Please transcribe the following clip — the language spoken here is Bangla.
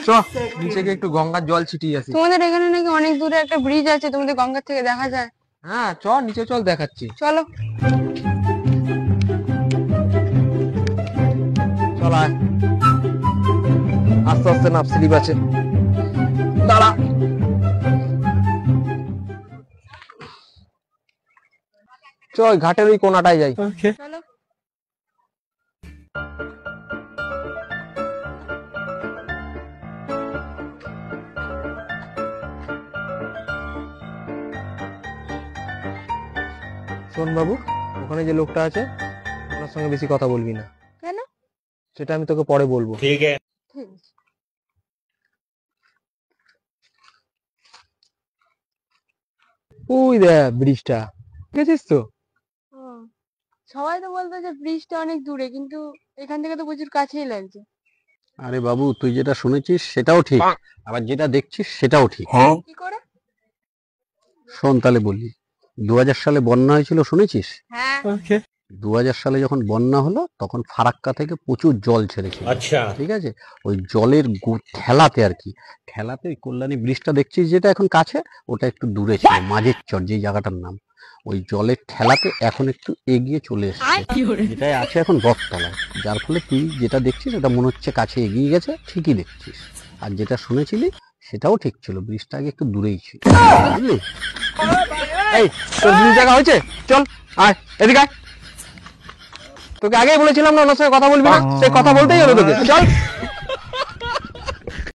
চ নিচে গিয়ে একটু গঙ্গার জল ছিটিয়ে আসি। তোমাদের এখানে নাকি অনেক দূরে একটা ব্রিজ আছে, তোমাদের গঙ্গার থেকে দেখা যায়। হ্যাঁ চ নিচে চল, দেখাচ্ছি। চলো। চল আয়, আস্তে আস্তে নাপ, স্লিপ আছে, দাঁড়া। চল ঘাটের ওই কোনাটায় যাই। চলো। শোন বাবু, ওখানে যে লোকটা আছে ওনার সঙ্গে বেশি কথা বলবি না। কেন? সেটা আমি তোকে পরে বলবো। ঠিক আছে। ওই দেখ ব্রিজটা, দেখেছিস তো? ও, সবাই তো বলতো যে ব্রিজটা অনেক দূরে, কিন্তু এখান থেকে তো প্রচুর কাছেই লাগছে। আরে বাবু, তুই যেটা শুনেছিস সেটাও ঠিক, আবার যেটা দেখছিস সেটাও ঠিক। কি করে? শোন তাহলে বলি, 2000 সালে বন্যা হয়েছিল, শুনেছিস? হ্যাঁ। 2000 সালে যখন বন্যা হলো তখন ফারাক্কা থেকে প্রচুর জল ছেড়েছিল। আচ্ছা। ঠিক আছে, ওই জলের ঠেলাতে আর কি, ঠেলাতে ওই কল্যাণী ব্রিজটা দেখছিস যেটা এখন কাছে, ওটা একটু দূরে ছিল, মাঝের চর যেই জায়গাটার নাম, ওই জলের ঠেলাতে এখন একটু এগিয়ে চলে এসেছে, যেটাই আছে এখন বটতলায়। যার ফলে তুই যেটা দেখছিস ওটা মনে হচ্ছে কাছে এগিয়ে গেছে, ঠিকই দেখছিস। আর যেটা শুনেছিলি সেটাও ঠিক ছিল, ব্রিজটা আগে একটু দূরেই ছিল, বুঝলি? এই তোর ব্রিজ দেখা হয়েছে? চল আয় এদিকে আয়। তোকে আগেই বলেছিলাম না ওনার সঙ্গে কথা বলবি না, সে কথা বলতেই হলো তোকে। চল।